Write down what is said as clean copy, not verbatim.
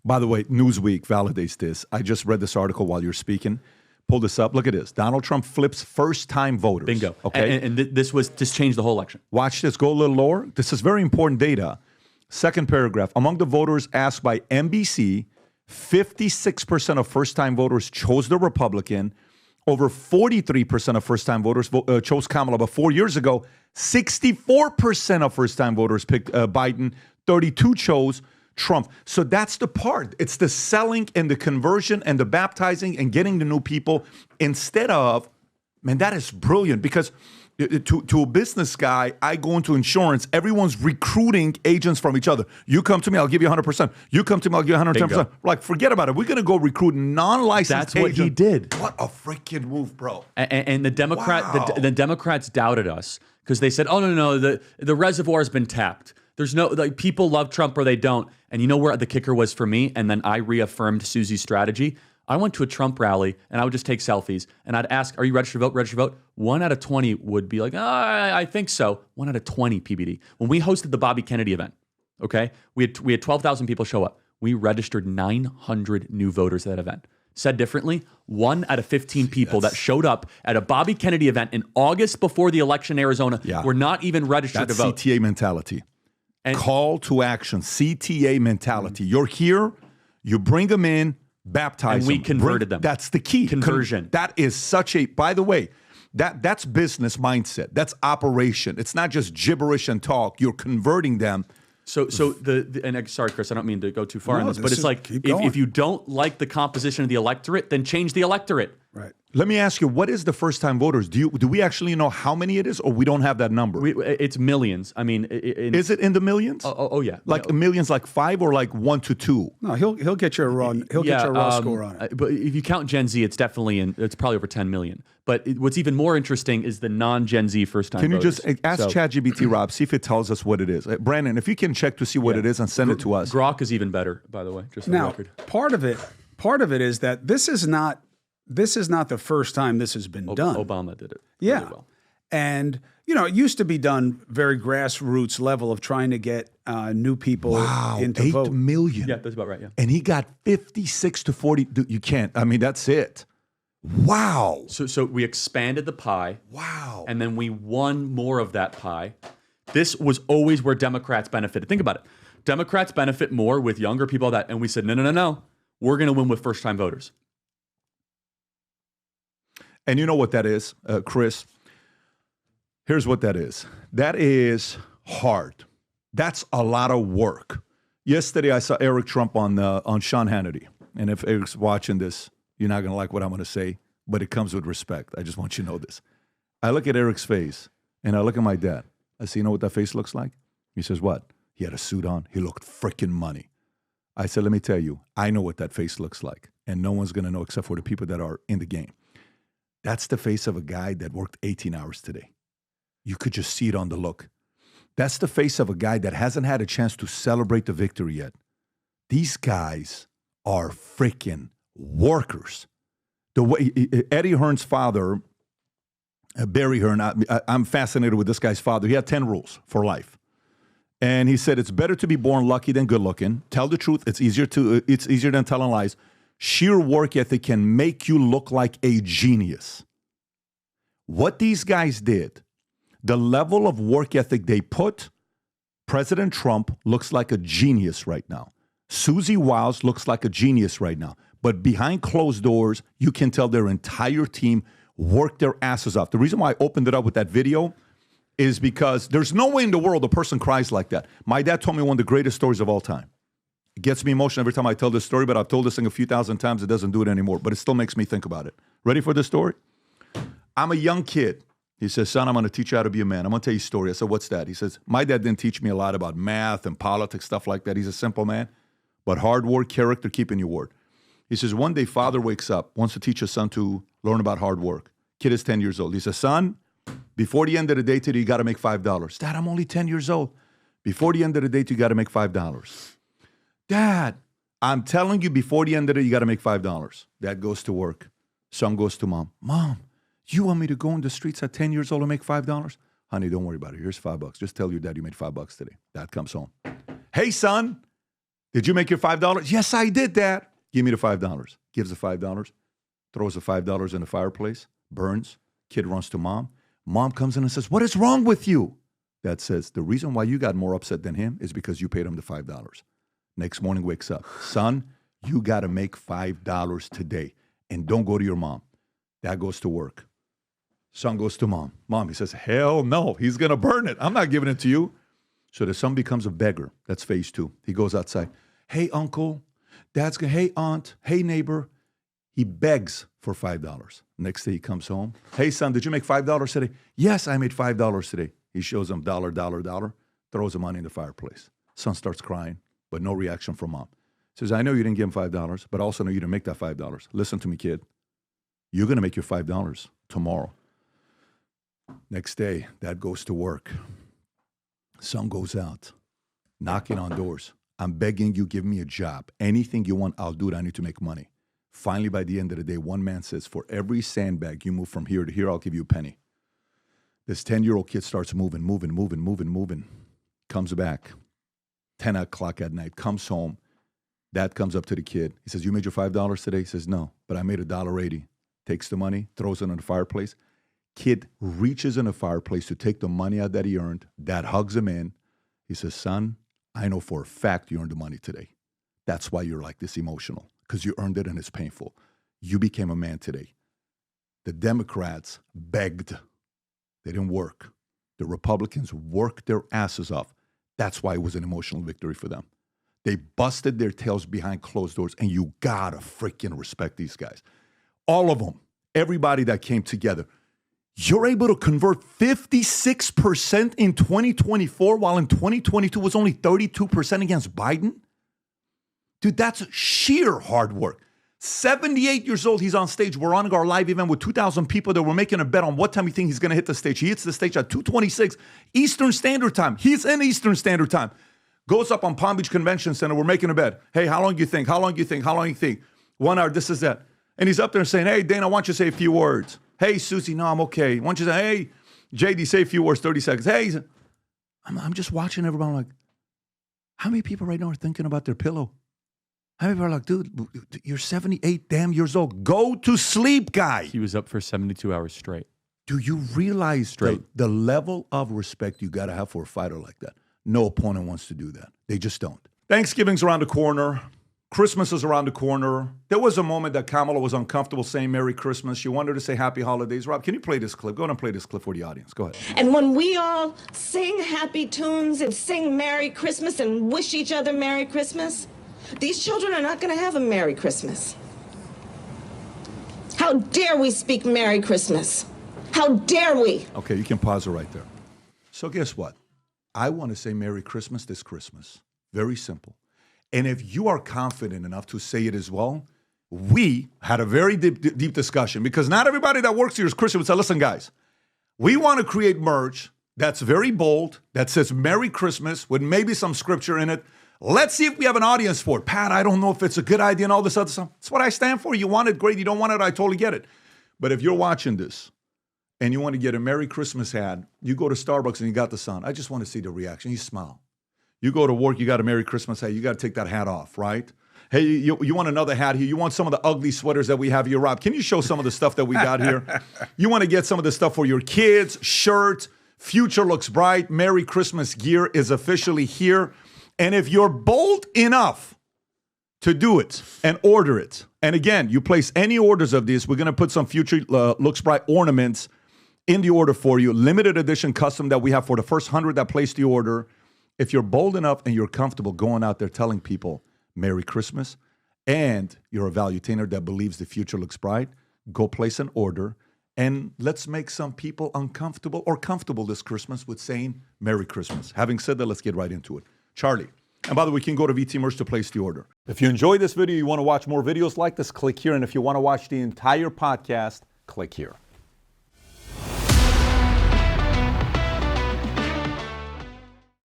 By the way, Newsweek validates this. I just read this article while you're speaking. Pull this up. Look at this. Donald Trump flips first-time voters. Bingo. Okay. And this changed the whole election. Watch this. Go a little lower. This is very important data. Second paragraph. Among the voters asked by NBC, 56% of first-time voters chose the Republican. Over 43% of first-time voters chose Kamala. But 4 years ago, 64% of first-time voters picked Biden. 32 chose Trump. So that's the part. It's the selling and the conversion and the baptizing and getting the new people instead of, man, that is brilliant because to a business guy, I go into insurance, everyone's recruiting agents from each other. You come to me, I'll give you 100%. You come to me, I'll give you 110%. Bingo. Like, forget about it. We're going to go recruit non-licensed That's what agents. he did. What a freaking move, bro. And the Wow. the Democrats doubted us because they said, oh, no, the reservoir has been tapped. There's no, like, people love Trump or they don't. And you know where the kicker was for me? And then I reaffirmed Susie's strategy. I went to a Trump rally and I would just take selfies and I'd ask, are you registered to vote? Registered to vote? 1 out of 20 would be like, I think so. 1 out of 20 PBD. When we hosted the Bobby Kennedy event, okay, we had 12,000 people show up. We registered 900 new voters at that event. Said differently, 1 out of 15 people that showed up at a Bobby Kennedy event in August before the election in Arizona were not even registered to vote. CTA mentality. And Call to action, CTA mentality. You're here, you bring them in, baptize And we them. converted them. That's the key. Conversion. That is such a, by the way, that's business mindset. That's operation. It's not just gibberish and talk. You're converting them. So and sorry, Chris, I don't mean to go too far No, on this, but it's like keep going. if you don't like the composition of the electorate, then change the electorate. Right. Let me ask you, what is the first-time voters? Do we actually know how many it is, or we don't have that number? It's millions. I mean, Is it in the millions? Oh yeah, Like millions, like 5 or like 1 to 2? No, he'll get you a raw score on it. But if you count Gen Z, it's definitely it's probably over 10 million. But what's even more interesting is the non-Gen Z first-time Can you voters. just ask ChatGPT, Rob, see if it tells us what it is? Brandon, if you can check to see what it is and send it to us. Grok is even better, by the way, just for the Now, record. part of it is that this is not the first time this has been done. Obama did it. Yeah. Really well. And, it used to be done very grassroots level of trying to get new people into 8 vote. million. Yeah, that's about right, yeah. And he got 56 to 40. Dude, you can't. I mean, that's it. Wow. So we expanded the pie. Wow. And then we won more of that pie. This was always where Democrats benefited. Think about it. Democrats benefit more with younger people and we said, no. We're going to win with first-time voters. And you know what that is, Chris? Here's what that is. That is hard. That's a lot of work. Yesterday, I saw Eric Trump on Sean Hannity. And if Eric's watching this, you're not going to like what I'm going to say, but it comes with respect. I just want you to know this. I look at Eric's face, and I look at my dad. I say, you know what that face looks like? He says, what? He had a suit on. He looked freaking money. I said, let me tell you, I know what that face looks like, and no one's going to know except for the people that are in the game. That's the face of a guy that worked 18 hours today. You could just see it on the look. That's the face of a guy that hasn't had a chance to celebrate the victory yet. These guys are freaking workers. The way Eddie Hearn's father, Barry Hearn, I'm fascinated with this guy's father. He had 10 rules for life. And he said, it's better to be born lucky than good looking. Tell the truth. It's easier than telling lies. Sheer work ethic can make you look like a genius. What these guys did, the level of work ethic they put, President Trump looks like a genius right now. Susie Wiles looks like a genius right now. But behind closed doors, you can tell their entire team worked their asses off. The reason why I opened it up with that video is because there's no way in the world a person cries like that. My dad told me one of the greatest stories of all time. It gets me emotional every time I tell this story, but I've told this thing a few thousand times. It doesn't do it anymore, but it still makes me think about it. Ready for this story? I'm a young kid. He says, son, I'm going to teach you how to be a man. I'm going to tell you a story. I said, what's that? He says, my dad didn't teach me a lot about math and politics, stuff like that. He's a simple man, but hard work, character, keeping your word. He says, one day father wakes up, wants to teach his son to learn about hard work. Kid is 10 years old. He says, son, before the end of the day today, you got to make $5. Dad, I'm only 10 years old. Before the end of the day, you got to make $5. Dad, I'm telling you, before the end of the day, you got to make $5. Dad goes to work. Son goes to mom. Mom, you want me to go in the streets at 10 years old and make $5? Honey, don't worry about it. Here's $5. Just tell your dad you made $5 today. Dad comes home. Hey, son, Did you make your $5? Yes, I did, Dad. Give me the $5. Gives the $5, throws the $5 in the fireplace, burns. Kid runs to mom. Mom comes in and says, what is wrong with you? Dad says, the reason why you got more upset than him is because you paid him the $5. Next morning wakes up. Son, you got to make $5 today and don't go to your mom. Dad goes to work. Son goes to mom. Mom, he says, hell no, he's going to burn it. I'm not giving it to you. So the son becomes a beggar. That's phase 2. He goes outside. Hey, uncle. Dad's going, hey, aunt. Hey, neighbor. He begs for $5. Next day he comes home. Hey, son, did you make $5 today? Yes, I made $5 today. He shows him $, throws the money in the fireplace. Son starts crying, but no reaction from mom. Says, I know you didn't give him $5, but I also know you didn't make that $5. Listen to me, kid. You're going to make your $5 tomorrow. Next day, dad goes to work. Son goes out, knocking on doors. I'm begging you, give me a job. Anything you want, I'll do it. I need to make money. Finally, by the end of the day, one man says, for every sandbag you move from here to here, I'll give you a penny. This 10-year-old kid starts moving. Comes back, 10 o'clock at night, comes home. Dad comes up to the kid. He says, you made your $5 today? He says, no, but I made $1.80. Takes the money, throws it in the fireplace. Kid reaches in the fireplace to take the money out that he earned. Dad hugs him in. He says, son, I know for a fact you earned the money today. That's why you're like this emotional, because you earned it and it's painful. You became a man today. The Democrats begged. They didn't work. The Republicans worked their asses off. That's why it was an emotional victory for them. They busted their tails behind closed doors, and you gotta freaking respect these guys. All of them, everybody that came together. You're able to convert 56% in 2024, while in 2022 was only 32% against Biden? Dude, that's sheer hard work. 78 years old, he's on stage. We're on our live event with 2,000 people that were making a bet on what time you think he's going to hit the stage. He hits the stage at 2:26 Eastern Standard Time. He's in Eastern Standard Time. Goes up on Palm Beach Convention Center. We're making a bet. Hey, how long do you think? How long do you think? How long do you think? 1 hour, this is that. And he's up there saying, hey, Dana, I want you to say a few words. Hey, Susie, no, I'm okay. Why don't you say, hey, JD, say a few words, 30 seconds. Hey, I'm just watching everybody. I'm like, how many people right now are thinking about their pillow? How many people are like, dude, you're 78 damn years old. Go to sleep, guy. He was up for 72 hours straight. Do you realize the level of respect you got to have for a fighter like that? No opponent wants to do that. They just don't. Thanksgiving's around the corner. Christmas is around the corner. There was a moment that Kamala was uncomfortable saying Merry Christmas. She wanted to say Happy Holidays. Rob, can you play this clip? Go ahead and play this clip for the audience. Go ahead. And when we all sing happy tunes and sing Merry Christmas and wish each other Merry Christmas, these children are not going to have a Merry Christmas. How dare we speak Merry Christmas? How dare we? Okay, you can pause it right there. So guess what? I want to say Merry Christmas this Christmas. Very simple. And if you are confident enough to say it as well, we had a very deep discussion, because not everybody that works here is Christian would say, listen, guys, we want to create merch that's very bold, that says Merry Christmas with maybe some scripture in it. Let's see if we have an audience for it. Pat, I don't know if it's a good idea and all this other stuff. That's what I stand for. You want it, great. You don't want it, I totally get it. But if you're watching this and you want to get a Merry Christmas hat, you go to Starbucks and you got the sun. I just want to see the reaction. You smile. You go to work, you got a Merry Christmas hat. You got to take that hat off, right? Hey, you want another hat here. You want some of the ugly sweaters that we have here. Rob, can you show some of the stuff that we got here? You want to get some of the stuff for your kids, shirts. Future looks bright. Merry Christmas gear is officially here. And if you're bold enough to do it and order it, and again, you place any orders of these, we're going to put some Future Looks Bright ornaments in the order for you. Limited edition custom that we have for the first 100 that place the order. If you're bold enough and you're comfortable going out there telling people Merry Christmas, and you're a valuetainer that believes the future looks bright, go place an order, and let's make some people uncomfortable or comfortable this Christmas with saying Merry Christmas. Having said that, let's get right into it. Charlie. And by the way, you can go to VT Merch to place the order. If you enjoyed this video, you want to watch more videos like this, click here. And if you want to watch the entire podcast, click here.